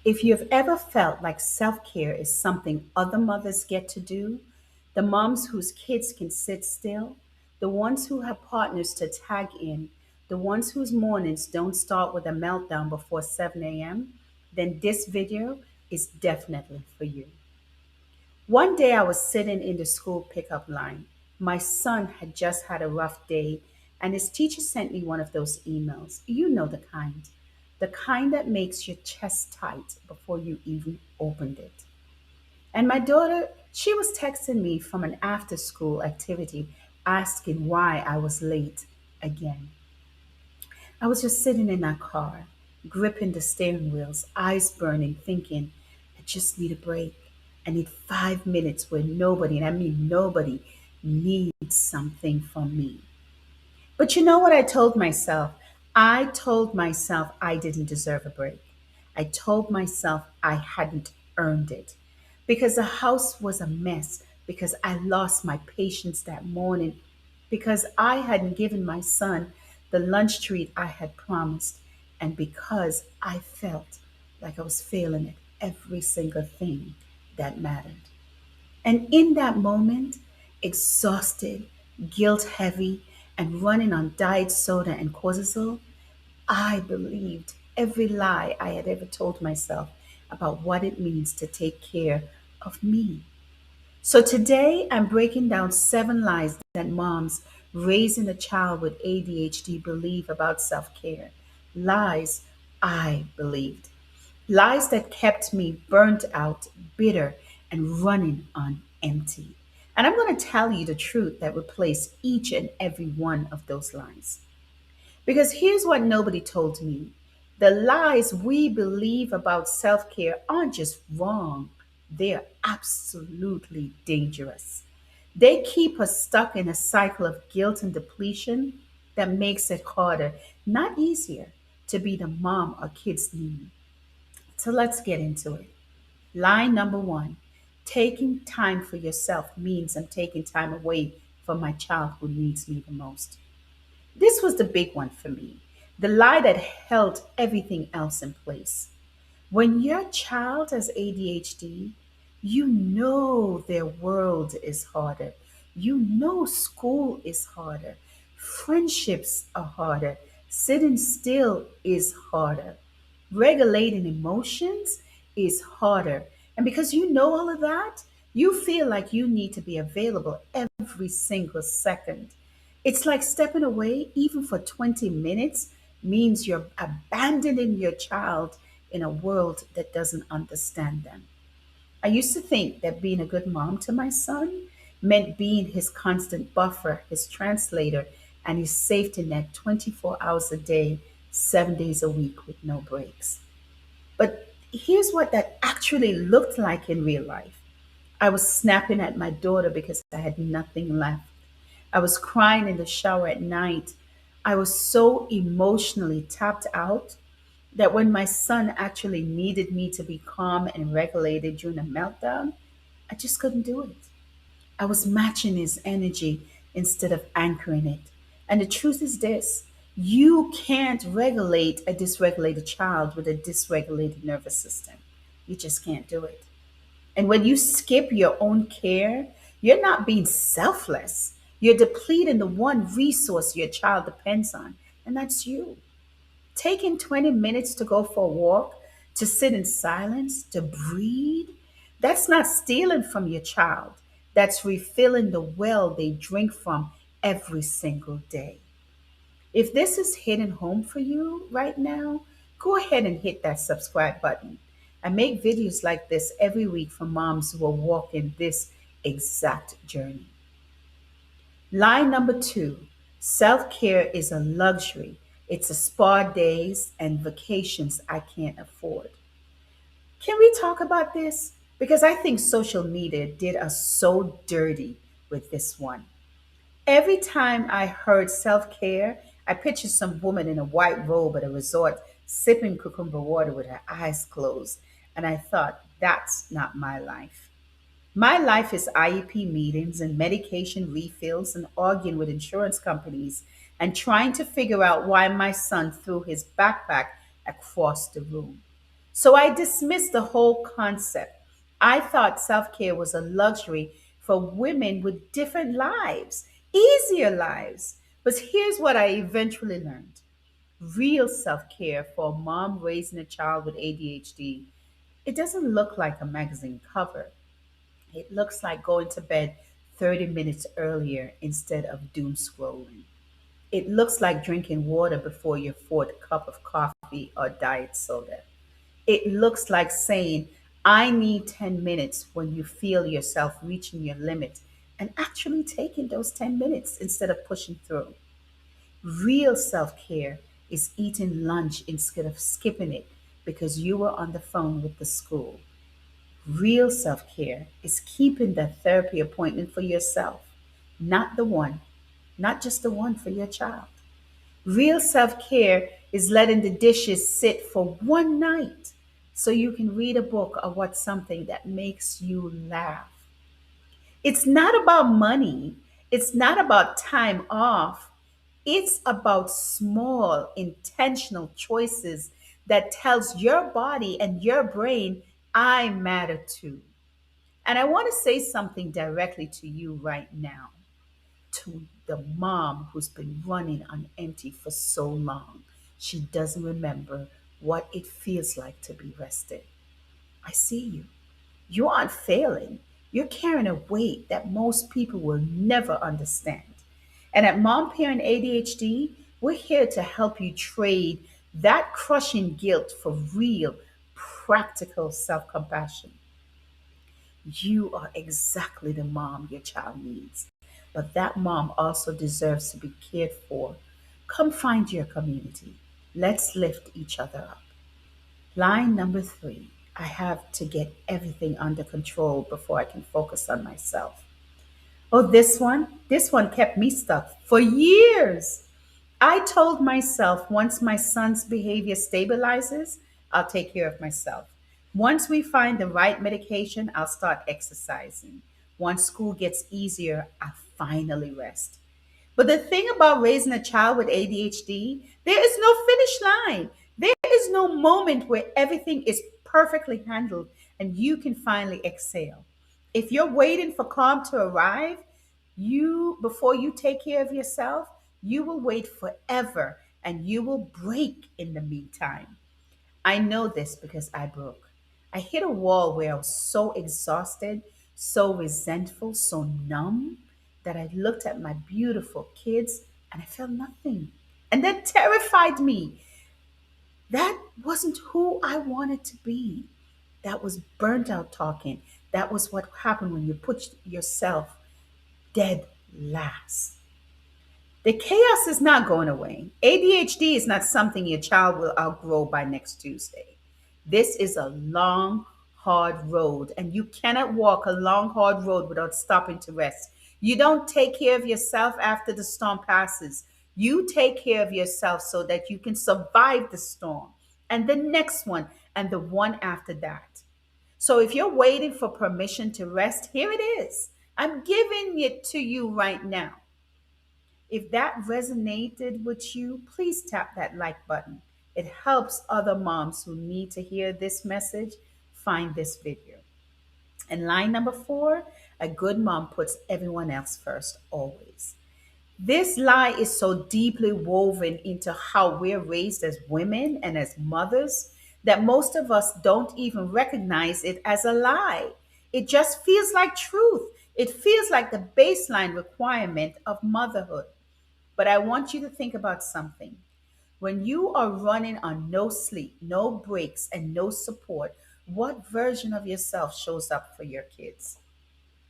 If you've ever felt like self care is something other mothers get to do, the moms whose kids can sit still, the ones who have partners to tag in, the ones whose mornings don't start with a meltdown before 7 a.m., then this video is definitely for you. One day I was sitting in the school pickup line. My son had just had a rough day, and his teacher sent me one of those emails. You know the kind that makes your chest tight before you even opened it. And my daughter, she was texting me from an after school activity asking why I was late again. I was just sitting in that car, gripping the steering wheels, eyes burning, thinking, I just need a break. I need 5 minutes where nobody, and I mean nobody, needs something from me. But you know what I told myself? I told myself I didn't deserve a break. I told myself I hadn't earned it because the house was a mess, because I lost my patience that morning, because I hadn't given my son the lunch treat I had promised, and because I felt like I was failing at every single thing that mattered. And in that moment, exhausted, guilt heavy, and running on diet soda and cortisol, I believed every lie I had ever told myself about what it means to take care of me. So today, I'm breaking down 7 lies that moms raising a child with ADHD believe about self care. Lies I believed. Lies that kept me burnt out, bitter, and running on empty. And I'm going to tell you the truth that replaced each and every one of those lies. Because here's what nobody told me: the lies we believe about self care aren't just wrong, they're absolutely dangerous. They keep us stuck in a cycle of guilt and depletion that makes it harder, not easier, to be the mom our kids need. So let's get into it. Line number one: taking time for yourself means I'm taking time away from my child who needs me the most. This was the big one for me, the lie that held everything else in place. When your child has ADHD, you know their world is harder. You know school is harder. Friendships are harder. Sitting still is harder. Regulating emotions is harder. And because you know all of that, you feel like you need to be available every single second. It's like stepping away, even for 20 minutes, means you're abandoning your child in a world that doesn't understand them. I used to think that being a good mom to my son meant being his constant buffer, his translator, and his safety net 24 hours a day, 7 days a week with no breaks. But here's what that actually looked like in real life. I was snapping at my daughter because I had nothing left. I was crying in the shower at night. I was so emotionally tapped out that when my son actually needed me to be calm and regulated during a meltdown, I just couldn't do it. I was matching his energy instead of anchoring it. And the truth is this: you can't regulate a dysregulated child with a dysregulated nervous system. You just can't do it. And when you skip your own care, you're not being selfless. You're depleting the one resource your child depends on, and that's you. Taking 20 minutes to go for a walk, to sit in silence, to breathe, that's not stealing from your child. That's refilling the well they drink from every single day. If this is hitting home for you right now, go ahead and hit that subscribe button. I make videos like this every week for moms who are walking this exact journey. Line number two: self care is a luxury. It's a spa days and vacations I can't afford. Can we talk about this? Because I think social media did us so dirty with this one. Every time I heard self care, I pictured some woman in a white robe at a resort sipping cucumber water with her eyes closed. And I thought, that's not my life. My life is IEP meetings and medication refills and arguing with insurance companies and trying to figure out why my son threw his backpack across the room. So I dismissed the whole concept. I thought self care was a luxury for women with different lives, easier lives. But here's what I eventually learned: real self care for a mom raising a child with ADHD, it doesn't look like a magazine cover. It looks like going to bed 30 minutes earlier instead of doom scrolling. It looks like drinking water before your fourth cup of coffee or diet soda. It looks like saying, I need 10 minutes when you feel yourself reaching your limit and actually taking those 10 minutes instead of pushing through. Real self care is eating lunch instead of skipping it because you were on the phone with the school. Real self care is keeping that therapy appointment for yourself, not the one, not just the one for your child. Real self care is letting the dishes sit for one night so you can read a book or watch something that makes you laugh. It's not about money, it's not about time off. It's about small intentional choices that tells your body and your brain I matter too. And I want to say something directly to you right now, to the mom who's been running on empty for so long. She doesn't remember what it feels like to be rested. I see you. You aren't failing. You're carrying a weight that most people will never understand. And at Mom Parent ADHD, we're here to help you trade that crushing guilt for real, practical self compassion. You are exactly the mom your child needs. But that mom also deserves to be cared for. Come find your community. Let's lift each other up. Line number three: I have to get everything under control before I can focus on myself. Oh, this one kept me stuck for years. I told myself once my son's behavior stabilizes, I'll take care of myself. Once we find the right medication, I'll start exercising. Once school gets easier, I'll finally rest. But the thing about raising a child with ADHD, there is no finish line. There is no moment where everything is perfectly handled and you can finally exhale. If you're waiting for calm to arrive, you before you take care of yourself, you will wait forever and you will break in the meantime. I know this because I broke. I hit a wall where I was so exhausted, so resentful, so numb that I looked at my beautiful kids and I felt nothing. And that terrified me. That wasn't who I wanted to be. That was burnt out talking. That was what happened when you put yourself dead last. The chaos is not going away. ADHD is not something your child will outgrow by next Tuesday. This is a long, hard road, and you cannot walk a long, hard road without stopping to rest. You don't take care of yourself after the storm passes. You take care of yourself so that you can survive the storm and the next one and the one after that. So if you're waiting for permission to rest, here it is. I'm giving it to you right now. If that resonated with you, please tap that like button. It helps other moms who need to hear this message find this video. And line number four: a good mom puts everyone else first, always. This lie is so deeply woven into how we're raised as women and as mothers that most of us don't even recognize it as a lie. It just feels like truth. It feels like the baseline requirement of motherhood. But I want you to think about something. When you are running on no sleep, no breaks, and no support, what version of yourself shows up for your kids?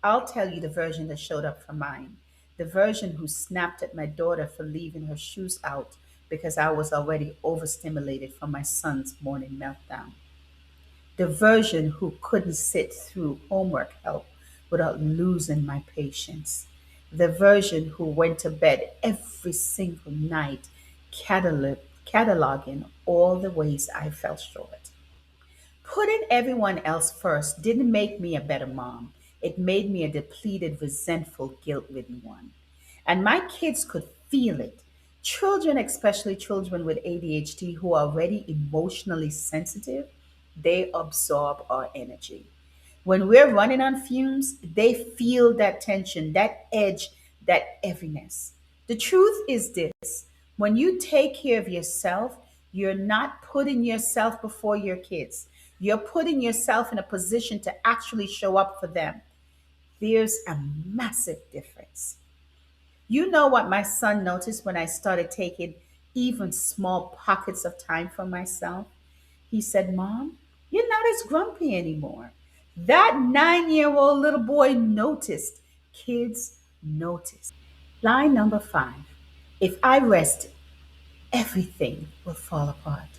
I'll tell you the version that showed up for mine. The version who snapped at my daughter for leaving her shoes out because I was already overstimulated from my son's morning meltdown. The version who couldn't sit through homework help without losing my patience. The version who went to bed every single night cataloging all the ways I fell short. Putting everyone else first didn't make me a better mom. It made me a depleted, resentful, guilt ridden one. And my kids could feel it. Children, especially children with ADHD who are already emotionally sensitive, they absorb our energy. When we're running on fumes, they feel that tension, that edge, that heaviness. The truth is this: when you take care of yourself, you're not putting yourself before your kids. You're putting yourself in a position to actually show up for them. There's a massive difference. You know what my son noticed when I started taking even small pockets of time for myself? He said, Mom, you're not as grumpy anymore. That 9-year old little boy noticed. Kids notice. Line number 5: if I rest, everything will fall apart.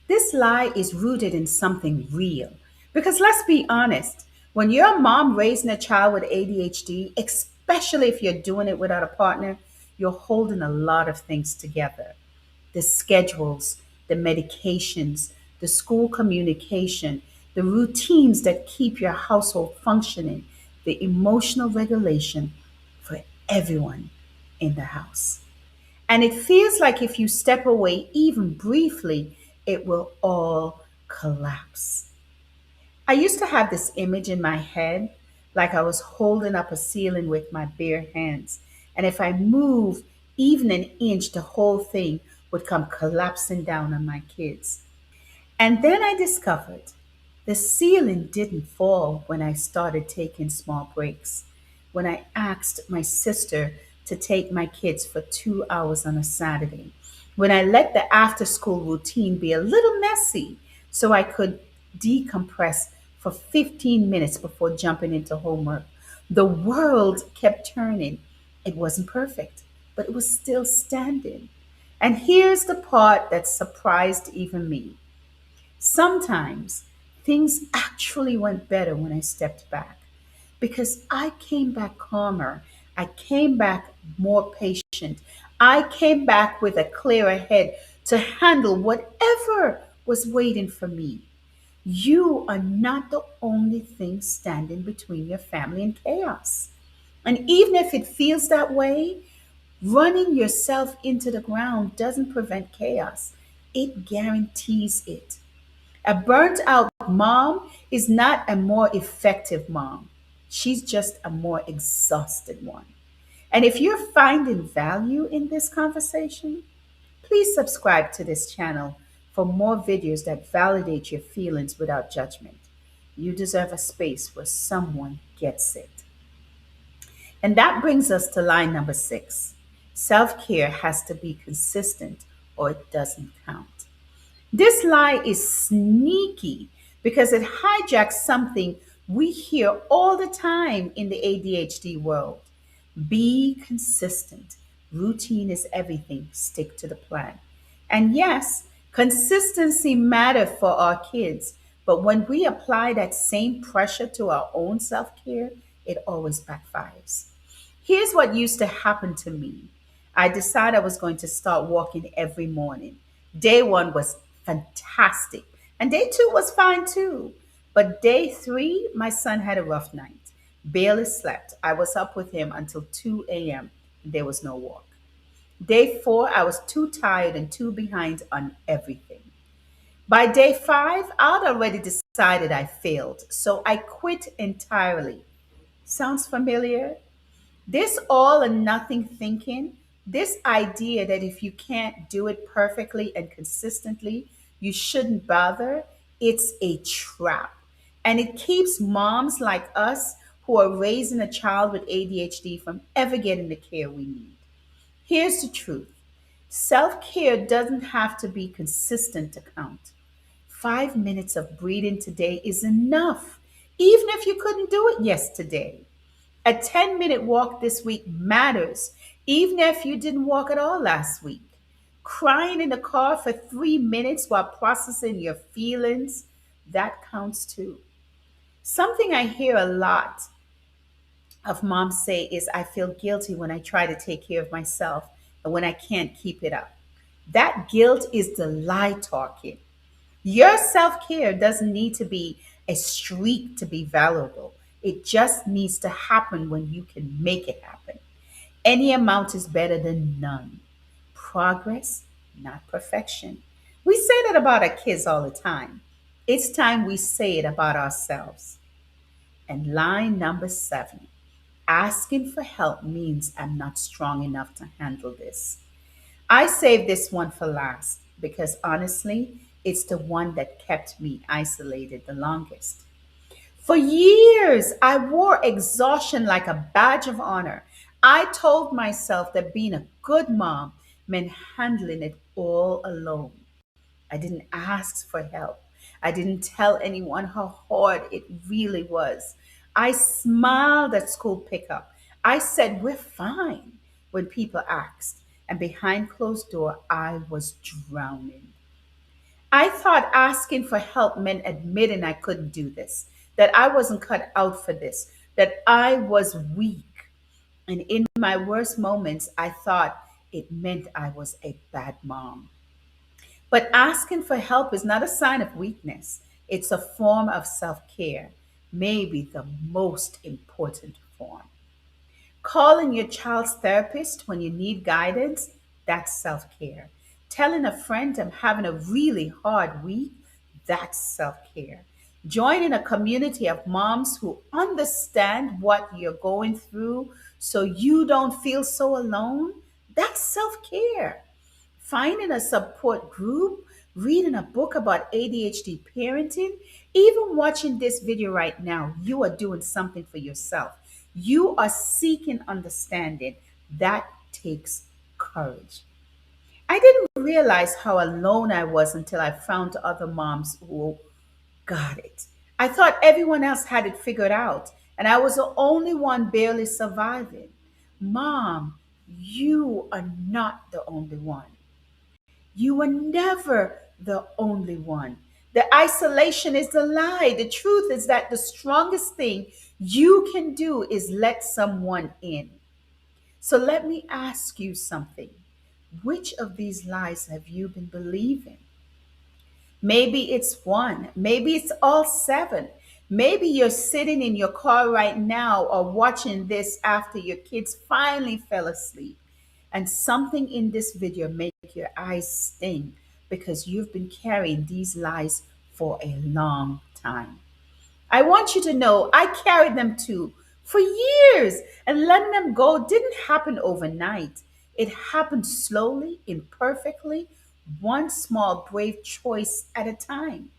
This lie is rooted in something real. Because let's be honest, when you're a mom raising a child with ADHD, especially if you're doing it without a partner, you're holding a lot of things together: the schedules, the medications, the school communication, the routines that keep your household functioning, the emotional regulation for everyone in the house. And it feels like if you step away even briefly, it will all collapse. I used to have this image in my head like I was holding up a ceiling with my bare hands. And if I moved even an inch, the whole thing would come collapsing down on my kids. And then I discovered the ceiling didn't fall when I started taking small breaks. When I asked my sister to take my kids for 2 hours on a Saturday. When I let the after school routine be a little messy so I could decompress for 15 minutes before jumping into homework. The world kept turning. It wasn't perfect, but it was still standing. And here's the part that surprised even me. Sometimes things actually went better when I stepped back because I came back calmer. I came back more patient. I came back with a clearer head to handle whatever was waiting for me. You are not the only thing standing between your family and chaos. And even if it feels that way, running yourself into the ground doesn't prevent chaos, it guarantees it. A burnt out mom is not a more effective mom. She's just a more exhausted one. And if you're finding value in this conversation, please subscribe to this channel for more videos that validate your feelings without judgment. You deserve a space where someone gets it. And that brings us to line number 6: self care has to be consistent or it doesn't count. This lie is sneaky because it hijacks something we hear all the time in the ADHD world. Be consistent. Routine is everything. Stick to the plan. And yes, consistency matters for our kids, but when we apply that same pressure to our own self care, it always backfires. Here's what used to happen to me. I decided I was going to start walking every morning. Day one was fantastic, and day two was fine too. But day three, my son had a rough night. Barely slept. I was up with him until 2 a.m. There was no walk. Day four, I was too tired and too behind on everything. By day five, I'd already decided I failed, so I quit entirely. Sounds familiar? This all or nothing thinking, this idea that if you can't do it perfectly and consistently, you shouldn't bother, it's a trap. And it keeps moms like us who are raising a child with ADHD from ever getting the care we need. Here's the truth: self care doesn't have to be consistent to count. 5 minutes of breathing today is enough, even if you couldn't do it yesterday. A 10-minute walk this week matters, even if you didn't walk at all last week. Crying in the car for 3 minutes while processing your feelings, that counts too. Something I hear a lot of moms say is, I feel guilty when I try to take care of myself and when I can't keep it up. That guilt is the lie talking. Your self care doesn't need to be a streak to be valuable. It just needs to happen when you can make it happen. Any amount is better than none. Progress, not perfection. We say that about our kids all the time. It's time we say it about ourselves. And line number 7, asking for help means I'm not strong enough to handle this. I saved this one for last because honestly, it's the one that kept me isolated the longest. For years, I wore exhaustion like a badge of honor. I told myself that being a good mom meant handling it all alone. I didn't ask for help. I didn't tell anyone how hard it really was. I smiled at school pickup. I said, "We're fine," when people asked. And behind closed door, I was drowning. I thought asking for help meant admitting I couldn't do this, that I wasn't cut out for this, that I was weak. And in my worst moments, I thought it meant I was a bad mom. But asking for help is not a sign of weakness, it's a form of self care, maybe the most important form. Calling your child's therapist when you need guidance, that's self care. Telling a friend I'm having a really hard week, that's self care. Joining a community of moms who understand what you're going through so you don't feel so alone, that's self care. Finding a support group, reading a book about ADHD parenting, even watching this video right now, you are doing something for yourself. You are seeking understanding. That takes courage. I didn't realize how alone I was until I found other moms who got it. I thought everyone else had it figured out, and I was the only one barely surviving. Mom, you are not the only one. You were never the only one. The isolation is the lie. The truth is that the strongest thing you can do is let someone in. So let me ask you something. Which of these lies have you been believing? Maybe it's one, maybe it's all seven. Maybe you're sitting in your car right now or watching this after your kids finally fell asleep. And something in this video make your eyes sting because you've been carrying these lies for a long time. I want you to know I carried them too for years, and letting them go didn't happen overnight. It happened slowly, imperfectly, one small brave choice at a time.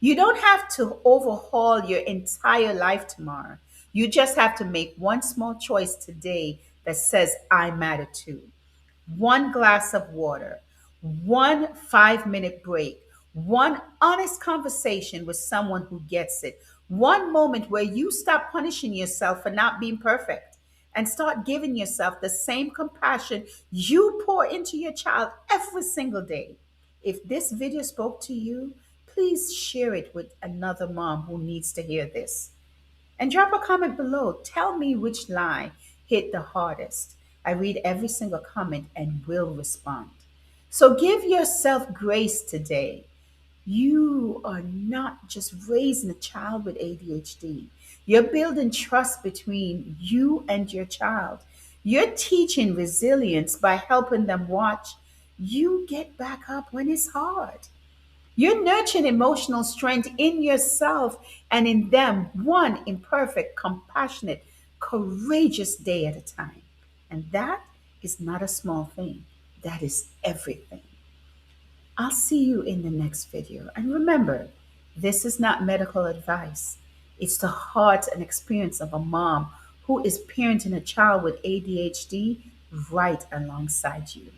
You don't have to overhaul your entire life tomorrow. You just have to make one small choice today that says, I matter too. One glass of water, one 5-minute break, one honest conversation with someone who gets it, one moment where you stop punishing yourself for not being perfect and start giving yourself the same compassion you pour into your child every single day. If this video spoke to you, please share it with another mom who needs to hear this. And drop a comment below. Tell me which lie hit the hardest. I read every single comment and will respond. So give yourself grace today. You are not just raising a child with ADHD, you're building trust between you and your child. You're teaching resilience by helping them watch you get back up when it's hard. You're nurturing emotional strength in yourself and in them, one imperfect, compassionate, courageous day at a time. And that is not a small thing, that is everything. I'll see you in the next video. And remember, this is not medical advice, it's the heart and experience of a mom who is parenting a child with ADHD right alongside you.